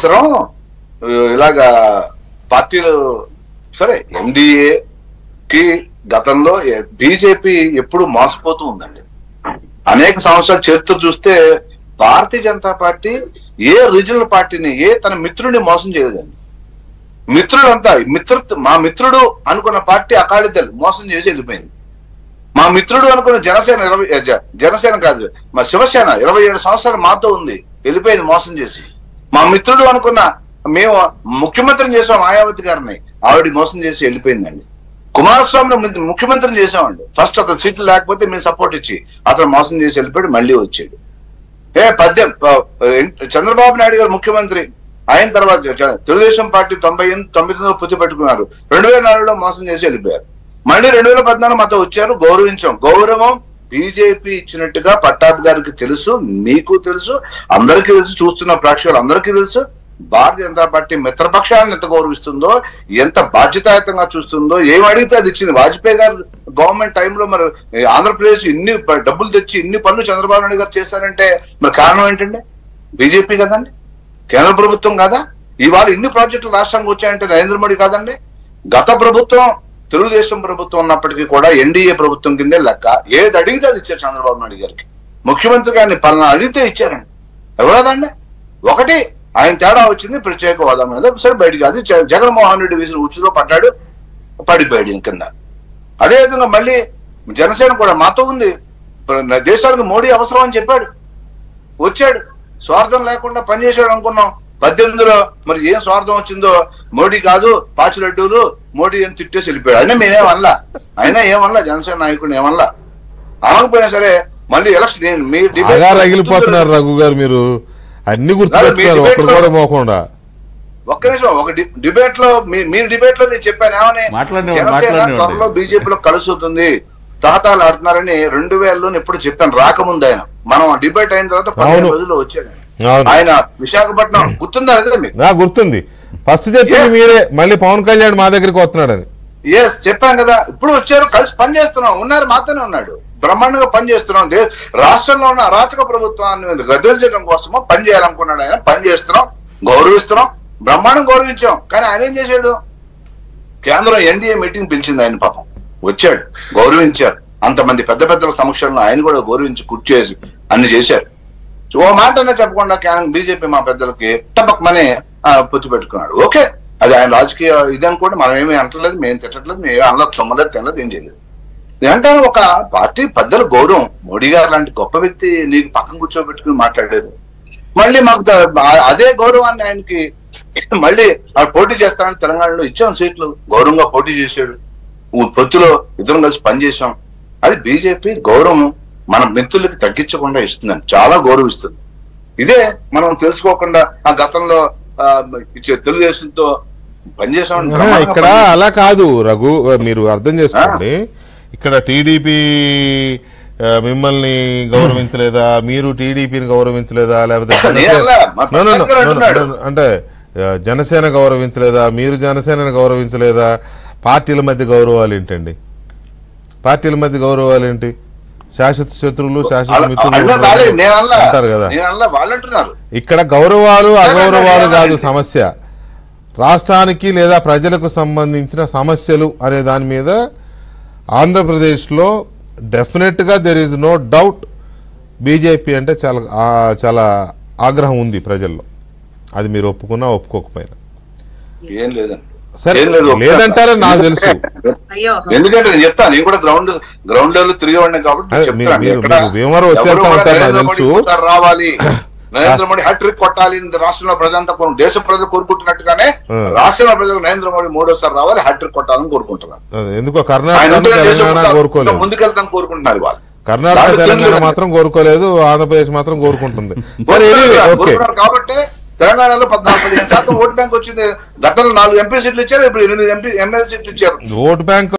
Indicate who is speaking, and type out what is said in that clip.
Speaker 1: సంవత్సరం ఇలాగా పార్టీలు సరే ఎన్డీఏకి గతంలో బీజేపీ ఎప్పుడు మోసపోతూ ఉందండి. అనేక సంవత్సరాల చరిత్ర చూస్తే భారతీయ జనతా పార్టీ ఏ రీజనల్ పార్టీని తన మిత్రుడిని మోసం చేయలేదండి. మిత్రుడంతా మా మిత్రుడు అనుకున్న పార్టీ అకాలీదళ్ మోసం చేసి వెళ్ళిపోయింది. మా మిత్రుడు అనుకున్న జనసేన కాదు మా శివసేన 27 సంవత్సరాలు మాతో ఉంది, వెళ్ళిపోయింది మోసం చేసి. మా మిత్రుడు అనుకున్న మేము ముఖ్యమంత్రిని చేసాం మాయావతి గారిని, ఆవిడ మోసం చేసి వెళ్ళిపోయిందండి. కుమారస్వామిని ముఖ్యమంత్రిని చేసామండి, ఫస్ట్ అతను సీట్లు లేకపోతే మేము సపోర్ట్ ఇచ్చి అతను మోసం చేసి వెళ్ళిపోయాడు, మళ్ళీ వచ్చాడు. చంద్రబాబు నాయుడు గారు ముఖ్యమంత్రి అయిన తర్వాత తెలుగుదేశం పార్టీ 99 పొత్తు పెట్టుకున్నారు, 2004లో మోసం చేసి వెళ్ళిపోయారు. మళ్ళీ 2014 మాతో వచ్చారు, గౌరవించాం. గౌరవం బీజేపీ ఇచ్చినట్టుగా పట్టాభి గారికి తెలుసు, నీకు తెలుసు, అందరికీ తెలుసు, చూస్తున్న ప్రేక్షకులు అందరికీ తెలుసు. భారతీయ జనతా పార్టీ మిత్రపక్షాలను ఎంత గౌరవిస్తుందో, ఎంత బాధ్యతాయుతంగా చూస్తుందో, ఏం అడిగితే అది ఇచ్చింది. వాజ్పేయి గారు గవర్నమెంట్ టైంలో మరి ఆంధ్రప్రదేశ్ ఇన్ని డబ్బులు తెచ్చి ఇన్ని పనులు చంద్రబాబు నాయుడు గారు చేశారంటే మరి కారణం ఏంటండి? బీజేపీ కదండి, కేంద్ర ప్రభుత్వం కదా. ఇవాళ ఇన్ని ప్రాజెక్టులు రాష్ట్రానికి వచ్చాయంటే నరేంద్ర మోడీ కాదండి. గత ప్రభుత్వం తెలుగుదేశం ప్రభుత్వం ఉన్నప్పటికీ కూడా ఎన్డీఏ ప్రభుత్వం కిందే లెక్క. ఏది అడిగితే అది ఇచ్చారు చంద్రబాబు నాయుడు గారికి. ముఖ్యమంత్రి గారిని పలానా అడిగితే ఇచ్చారండి. ఎవరదండి? ఒకటి ఆయన తేడా వచ్చింది ప్రత్యేక హోదా మీద, సరే బయటికి అది జగన్మోహన్ రెడ్డి వేసిన ఉచ్చులో పడ్డాడు, పడిపోయాడు కింద. అదేవిధంగా మళ్ళీ జనసేన కూడా మాతో ఉంది, దేశానికి మోడీ అవసరం అని చెప్పాడు, వచ్చాడు, స్వార్థం లేకుండా పనిచేసాడు అనుకున్నాం. 18లో మరి ఏం స్వార్థం వచ్చిందో, మోడీ కాదు పాచిరెడ్డులు మోడీ అని తిట్టేసి వెళ్ళిపోయాడు. అయినా మేమేమనలా, అయినా ఏమనలా, జనసేన నాయకుడిని ఏమనలా. అనకపోయినా సరే మళ్ళీ ఎలక్షన్
Speaker 2: రగిలిపోతున్నారు రఘు గారు, మీరు అన్ని గుర్తుపెట్టుకున్నారు ఒక్కడు కూడా పోకుండా.
Speaker 1: ఒక్క నిమిషం, ఒక డిబేట్ లో మీరు డిబేట్ లో నేను చెప్పాను ఏమని, జనసేన త్వరలో బీజేపీలో కలుస్తుంది, తాతాలు ఆడుతున్నారని 2000లో ఎప్పుడు చెప్పాను రాకముందు. ఆయన మనం డిబేట్ అయిన తర్వాత 15 రోజుల్లో వచ్చాడు ఆయన విశాఖపట్నం. గుర్తుందా? అదే మీకు
Speaker 2: గుర్తుంది. ఫస్ట్ చెప్పింది మీరే, మళ్ళీ పవన్ కళ్యాణ్ మా దగ్గరికి వస్తున్నాడని.
Speaker 1: ఎస్ చెప్పాను కదా. ఇప్పుడు వచ్చారు, కలిసి పని చేస్తున్నాం, ఉన్నారు, మాతోనే ఉన్నాడు, బ్రహ్మాండంగా పని చేస్తున్నాం. రాష్ట్రంలో ఉన్న అరాచక ప్రభుత్వాన్ని గద్దెలు కోసమో పని చేయాలనుకున్నాడు ఆయన. పని చేస్తున్నాం, గౌరవిస్తున్నాం, బ్రహ్మాండం గౌరవించాం. కానీ ఆయన ఏం చేశాడు? కేంద్రం ఎన్డీఏ మీటింగ్ పిలిచింది ఆయన, పాపం వచ్చాడు, గౌరవించారు. అంతమంది పెద్ద పెద్దల సమక్షంలో ఆయన కూడా గౌరవించి కూర్చేసి అన్ని చేశారు. ఓ మాట అన్నా చెప్పకుండా బీజేపీ మా పెద్దలకి టపక్మనే పొత్తు పెట్టుకున్నాడు. ఓకే, అది ఆయన రాజకీయ ఇదని కూడా మనం ఏమీ అంటలేదు, మేము తిట్టట్లేదు, మేము అలా తొమ్మలేదు, తినలేదు, ఏం చేయలేదు. అంటే ఒక పార్టీ పెద్దల గౌరవం. మోడీ గారు లాంటి గొప్ప వ్యక్తి నీకు పక్కన కూర్చోబెట్టుకుని మాట్లాడారు. మళ్ళీ మాకు అదే గౌరవాన్ని ఆయనకి మళ్ళీ పోటీ చేస్తానని తెలంగాణలో ఇచ్చాం సీట్లు, గౌరవంగా పోటీ చేశాడు. పొత్తులో ఇద్దరం కలిసి పనిచేసాం. అది బీజేపీ గౌరవం మన మిత్రులకి తగ్గించకుండా ఇస్తుందని, చాలా గౌరవిస్తుంది. ఇదే మనం తెలుసుకోకుండా ఆ గతంలో తెలుగుదేశంతో పనిచేసాం.
Speaker 2: ఇక్కడ అలా కాదు రఘు, మీరు అర్థం చేసుకోండి. ఇక్కడ టీడీపీ మిమ్మల్ని గౌరవించలేదా, మీరు టీడీపీని గౌరవించలేదా, లేకపోతే అంటే జనసేన గౌరవించలేదా, మీరు జనసేనని గౌరవించలేదా? పార్టీల మధ్య గౌరవాలు ఏంటండి? పార్టీల మధ్య గౌరవాలు ఏంటి? శాశ్వత శత్రువులు శాశ్వత మిత్రులు అంటారు కదా. ఇక్కడ గౌరవాలు అగౌరవాలు కాదు సమస్య, రాష్ట్రానికి లేదా ప్రజలకు సంబంధించిన సమస్యలు అనే దాని మీద ఆంధ్రప్రదేశ్లో డెఫినెట్గా there is no doubt BJP అంటే చాలా ఆగ్రహం ఉంది ప్రజల్లో. అది మీరు ఒప్పుకున్నా ఒప్పుకోకపోయినా.
Speaker 1: ఏం లేదండి,
Speaker 2: సరే లేదంటారని నాకు తెలుసు,
Speaker 1: ఎందుకంటే నేను చెప్తాను, నేను కూడా గ్రౌండ్ లెవెల్ తిరిగి ఉన్నాను కాబట్టి
Speaker 2: భీమవరం వచ్చేస్తా ఉంటారు నాకు తెలుసు.
Speaker 1: రావాలి, నరేంద్ర మోడీ హ్యాట్రిక్ కొట్టాలి, రాష్ట్రంలో ప్రజలంతా దేశ ప్రజలు కోరుకుంటున్నట్టుగానే రాష్ట్రంలో ప్రజలు నరేంద్ర మోడీ 3వ రావాలి, హ్యాట్రిక్ కొట్టాలని కోరుకుంటున్నారు.
Speaker 2: ఎందుకో కర్ణాటక కోరుకోలేదు,
Speaker 1: ముందుకెళ్తాను కోరుకుంటున్నారు వాళ్ళు.
Speaker 2: కర్ణాటక తెలంగాణ మాత్రం కోరుకోలేదు, ఆంధ్రప్రదేశ్ మాత్రం కోరుకుంటుంది.
Speaker 1: కాబట్టి తెలంగాణలో 14-15% ఓటు బ్యాంక్ వచ్చింది. గతంలో 4 ఎంపీ సీట్లు ఇచ్చారు, ఇప్పుడు 8 ఎమ్మెల్యే సీట్లు ఇచ్చారు.
Speaker 2: Vote bank